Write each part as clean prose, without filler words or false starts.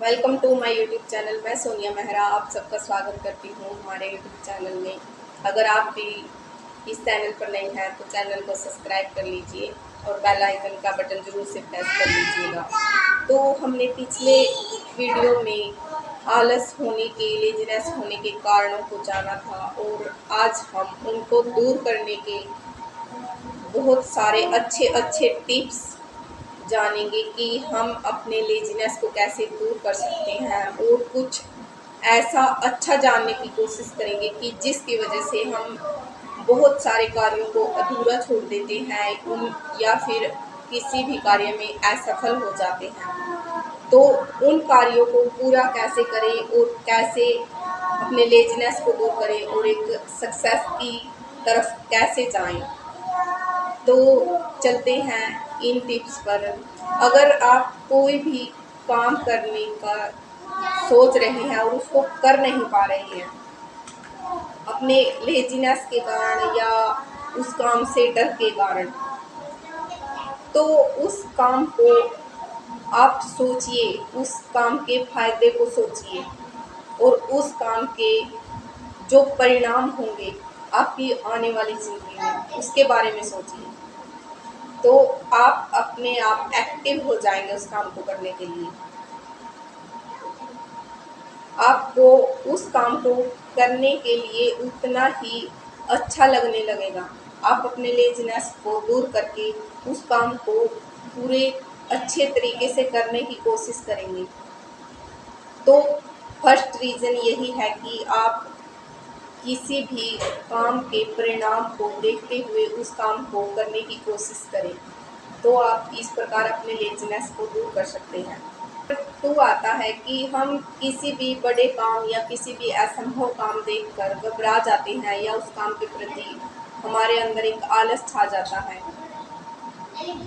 Welcome to my YouTube channel. मैं सोनिया मेहरा आप सबका स्वागत करती हूँ हमारे यूट्यूब चैनल में। अगर आप भी इस चैनल पर नए हैं तो चैनल को सब्सक्राइब कर लीजिए और बेल आइकन का बटन ज़रूर से प्रेस कर लीजिएगा। तो हमने पिछले वीडियो में आलस होने के, लेजीनेस होने के कारणों को जाना था और आज हम उनको दूर करने के बहुत सारे अच्छे टिप्स जानेंगे कि हम अपने लेजीनेस को कैसे दूर कर सकते हैं और कुछ ऐसा अच्छा जानने की कोशिश करेंगे कि जिसकी वजह से हम बहुत सारे कार्यों को अधूरा छोड़ देते हैं या फिर किसी भी कार्य में असफल हो जाते हैं। तो उन कार्यों को पूरा कैसे करें और कैसे अपने लेजीनेस को दूर करें और एक सक्सेस की तरफ कैसे जाएं। तो चलते हैं इन टिप्स पर। अगर आप कोई भी काम करने का सोच रहे हैं और उसको कर नहीं पा रहे हैं अपने लेजीनेस के कारण या उस काम से डर के कारण, तो उस काम को आप सोचिए, उस काम के फायदे को सोचिए और उस काम के जो परिणाम होंगे आपकी आने वाली ज़िंदगी में उसके बारे में सोचिए। तो आप अपने आप एक्टिव हो जाएंगे उस काम को करने के लिए। आपको उस काम को करने के लिए उतना ही अच्छा लगने लगेगा। आप अपने लेजीनेस को दूर करके उस काम को पूरे अच्छे तरीके से करने की कोशिश करेंगे। तो फर्स्ट रीज़न यही है कि आप किसी भी काम के परिणाम को देखते हुए उस काम को करने की कोशिश करें। तो आप इस प्रकार अपने लेजीनेस को दूर कर सकते हैं। तो आता है कि हम किसी भी बड़े काम या किसी भी असंभव काम देखकर घबरा जाते हैं या उस काम के प्रति हमारे अंदर एक आलस छा जाता है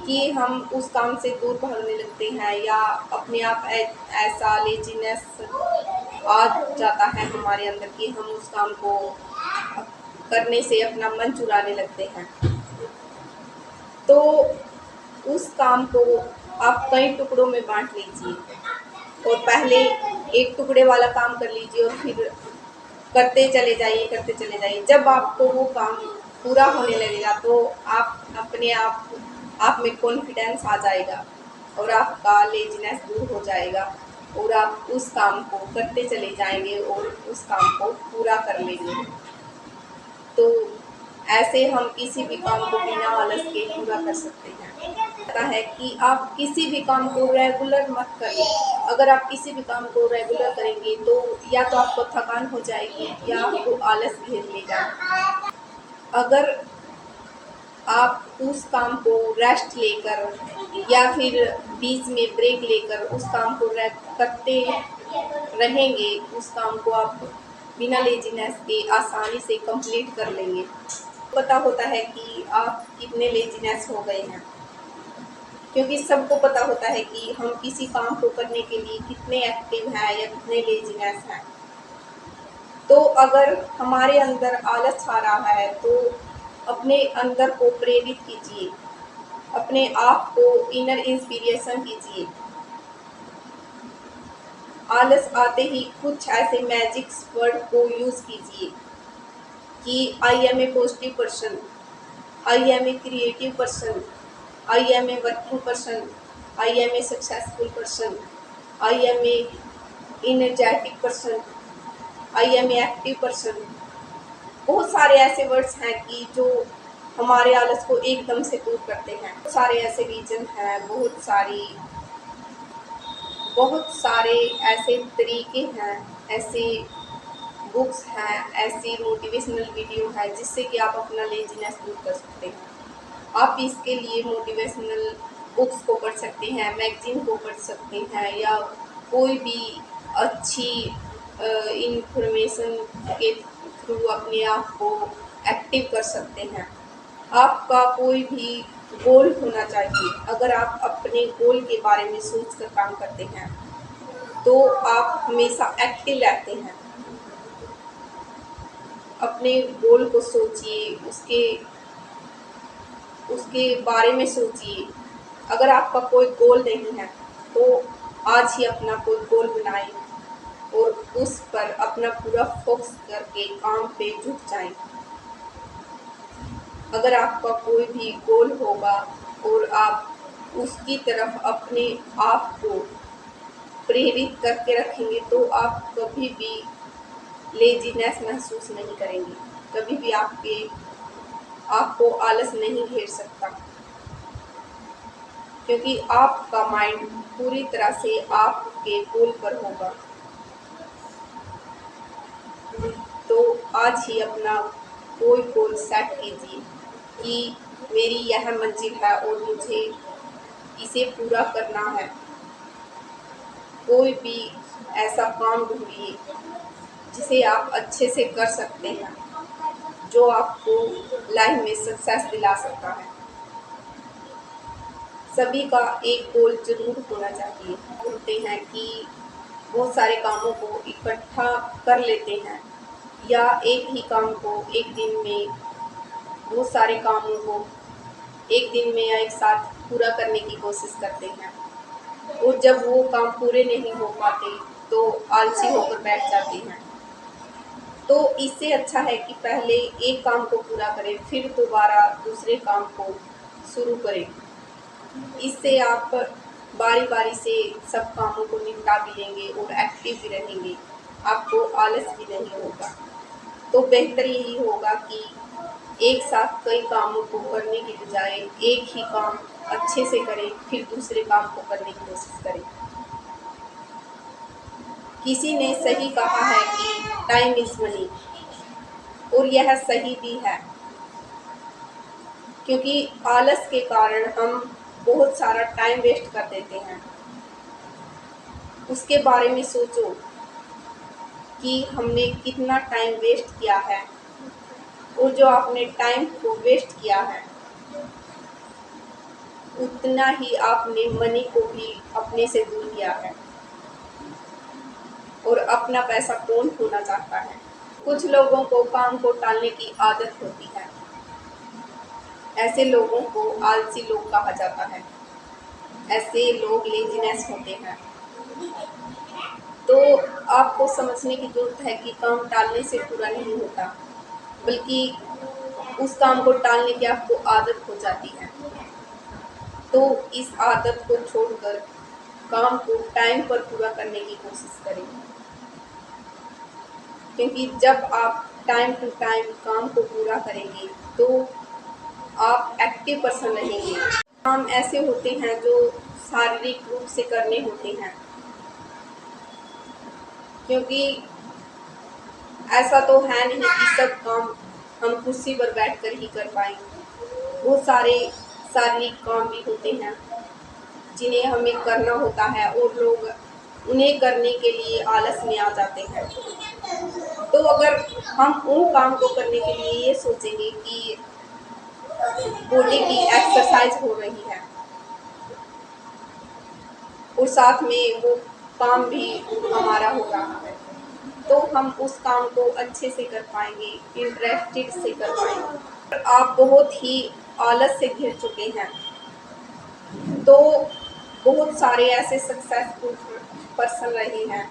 कि हम उस काम से दूर भागने लगते हैं या अपने आप ऐसा लेजीनेस आ जाता है हमारे अंदर कि हम उस काम को करने से अपना मन चुराने लगते हैं। तो उस काम को आप कई टुकड़ों में बांट लीजिए और पहले एक टुकड़े वाला काम कर लीजिए और फिर करते चले जाइए। जब आपको वो काम पूरा होने लगेगा तो आप अपने आप में कॉन्फिडेंस आ जाएगा और आपका लेजीनेस दूर हो जाएगा और आप उस काम को करते चले जाएंगे और उस काम को पूरा कर लेंगे। तो ऐसे हम किसी भी काम को बिना आलस के पूरा कर सकते हैं। पता है कि आप किसी भी काम को रेगुलर मत करिए। अगर आप किसी भी काम को रेगुलर करेंगे तो या तो आपको थकान हो जाएगी या आपको आलस घेर लेगा। अगर आप उस काम को रेस्ट लेकर या फिर बीच में ब्रेक लेकर उस काम को करते रहेंगे, उस काम को आप बिना लेजीनेस के आसानी से कंप्लीट कर लेंगे। पता होता है कि आप कितने लेजीनेस हो गए हैं, क्योंकि सबको पता होता है कि हम किसी काम को करने के लिए कितने एक्टिव हैं या कितने लेजीनेस हैं। तो अगर हमारे अंदर आलस आ रहा है तो अपने अंदर को प्रेरित कीजिए, अपने आप को इनर इंस्पिरेशन कीजिए। आलस आते ही कुछ ऐसे मैजिक वर्ड को यूज़ कीजिए कि I am a positive person, I am a creative person, I am a working person, I am a successful person, I am a energetic person, I am a active person. बहुत सारे ऐसे words हैं कि जो हमारे आलस को एकदम से दूर करते हैं। बहुत सारे ऐसे रीजन हैं, बहुत सारे ऐसे तरीके हैं, ऐसे बुक्स हैं, ऐसी मोटिवेशनल वीडियो है जिससे कि आप अपना लेजीनेस दूर कर सकते हैं। आप इसके लिए मोटिवेशनल बुक्स को पढ़ सकते हैं, मैगजीन को पढ़ सकते हैं या कोई भी अच्छी इंफॉर्मेशन के थ्रू अपने आप को एक्टिव कर सकते हैं। आपका कोई भी गोल होना चाहिए। अगर आप अपने गोल के बारे में सोच कर काम करते हैं तो आप हमेशा एक्टिव रहते हैं। अपने गोल को सोचिए, उसके बारे में सोचिए। अगर आपका कोई गोल नहीं है तो आज ही अपना कोई गोल बनाएं और उस पर अपना पूरा फोकस करके काम पे जुट जाएं। अगर आपका कोई भी गोल होगा और आप उसकी तरफ अपने आप को प्रेरित करके रखेंगे तो आप कभी भी लेजीनेस महसूस नहीं करेंगे, कभी भी आपको आलस नहीं घेर सकता, क्योंकि आपका माइंड पूरी तरह से आपके गोल पर होगा। तो आज ही अपना कोई गोल सेट कीजिए कि मेरी यह मंजिल है और मुझे इसे पूरा करना है। कोई भी ऐसा काम ढूंढिए जिसे आप अच्छे से कर सकते हैं, जो आपको लाइफ में सक्सेस दिला सकता है। सभी का एक गोल जरूर होना चाहिए। बोलते हैं कि बहुत सारे कामों को इकट्ठा कर लेते हैं या एक ही काम को एक दिन में, बहुत सारे कामों को एक दिन में या एक साथ पूरा करने की कोशिश करते हैं और जब वो काम पूरे नहीं हो पाते तो आलसी होकर बैठ जाते हैं। तो इससे अच्छा है कि पहले एक काम को पूरा करें, फिर दोबारा दूसरे काम को शुरू करें। इससे आप बारी बारी से सब कामों को निपटा भी लेंगे और एक्टिव भी रहेंगे, आपको आलस भी नहीं होगा। तो बेहतर यही होगा कि एक साथ कई कामों को करने की बजाय एक ही काम अच्छे से करें, फिर दूसरे काम को करने की कोशिश करें। किसी ने सही कहा है कि टाइम इज़ मनी, और यह सही भी है, क्योंकि आलस के कारण हम बहुत सारा टाइम वेस्ट कर देते हैं। उसके बारे में सोचो कि हमने कितना टाइम वेस्ट किया है, और जो आपने टाइम को वेस्ट किया है उतना ही आपने मनी को भी अपने से दूर किया है। और अपना पैसा कौन खोना चाहता है। कुछ लोगों को काम को टालने की आदत होती है, ऐसे लोगों को आलसी लोग कहा जाता है। ऐसे लोग लेजीनेस होते हैं। तो आपको समझने की जरूरत है कि काम टालने से पूरा नहीं होता, बल्कि उस काम को टालने की आपको आदत हो जाती है। तो इस आदत को छोड़कर काम को टाइम पर पूरा करने की कोशिश करें, क्योंकि जब आप टाइम टू टाइम काम को पूरा करेंगे तो आप एक्टिव पर्सन रहेंगे। काम ऐसे होते हैं जो शारीरिक रूप से करने होते हैं, क्योंकि ऐसा तो है नहीं कि सब काम हम कुर्सी पर बैठकर ही कर पाएंगे। बहुत सारे शारीरिक काम भी होते हैं जिन्हें हमें करना होता है और लोग उन्हें करने के लिए आलस में आ जाते हैं। तो अगर हम उन काम को करने के लिए ये सोचेंगे कि बॉडी की एक्सरसाइज हो रही है और साथ में वो काम भी हमारा हो रहा है, तो हम उस काम को अच्छे से कर पाएंगे, इंटरेस्टेड से कर पाएंगे। आप बहुत ही आलस से घिर चुके हैं, तो बहुत सारे ऐसे सक्सेसफुल पर्सन रहे हैं,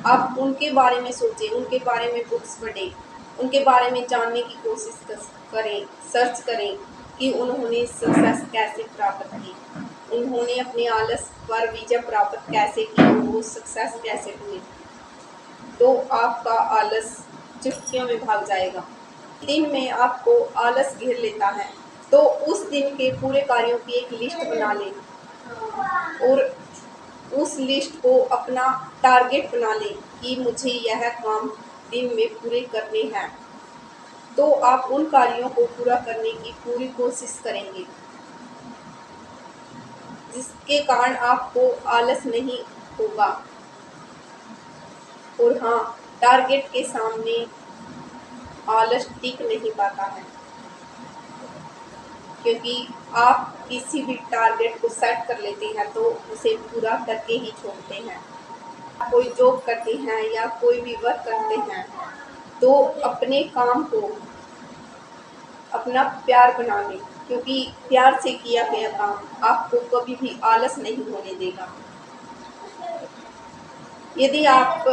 आप उनके बारे में सोचें, उनके बारे में बुक्स पढ़ें, उनके बारे में जानने की कोशिश करें, सर्च करें कि उन्होंने सक्सेस कैसे प्राप्त की, उन्होंने अपने आलस पर विजय प्राप्त कैसे की, वो सक्सेस कैसे हुए। तो आपका आलस चुटकियों में भाग जाएगा। दिन में आपको आलस घेर लेता है तो उस दिन के पूरे कार्यों की एक लिस्ट बना लें और उस लिस्ट को अपना टारगेट बना लें कि मुझे यह काम दिन में पूरे करने हैं। तो आप उन कार्यों को पूरा करने की पूरी कोशिश करेंगे, जिसके कारण आपको आलस नहीं होगा। और हाँ, टारगेट के सामने आलस टिक नहीं पाता है, क्योंकि आप किसी भी टारगेट को सेट कर लेते हैं तो उसे पूरा करके ही छोड़ते हैं। कोई जॉब करते हैं या कोई भी वर्क करते हैं तो अपने काम को अपना प्यार बना लें, क्योंकि प्यार से किया गया काम आपको कभी भी आलस नहीं होने देगा। यदि आप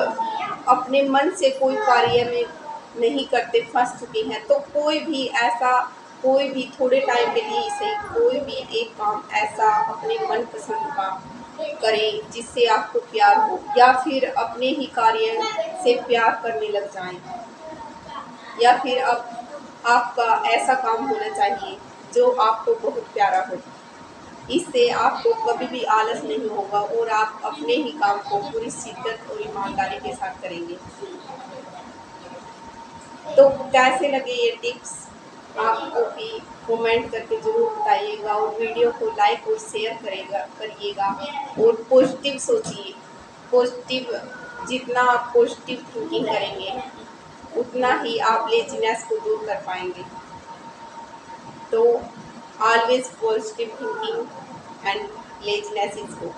अपने मन से कोई कार्य में नहीं करते, फंस चुके हैं, तो कोई भी थोड़े टाइम के लिए इसे कोई भी एक काम ऐसा अपने मनपसंद का करें जिससे आपको प्यार हो, या फिर अपने ही कार्य से प्यार करने लग जाएं, या फिर आपका ऐसा काम होना चाहिए जो आपको बहुत प्यारा हो। इससे आपको कभी भी आलस नहीं होगा और आप अपने ही काम को पूरी शिद्दत और ईमानदारी के साथ करेंगे। तो कैसे लगे ये टिप्स आपको भी कमेंट करके ज़रूर बताइएगा, और वीडियो को लाइक और शेयर करिएगा, और पॉजिटिव सोचिए। पॉजिटिव जितना आप पॉजिटिव थिंकिंग करेंगे उतना ही आप लेजीनेस को दूर कर पाएंगे। तो always positive thinking and laziness is go.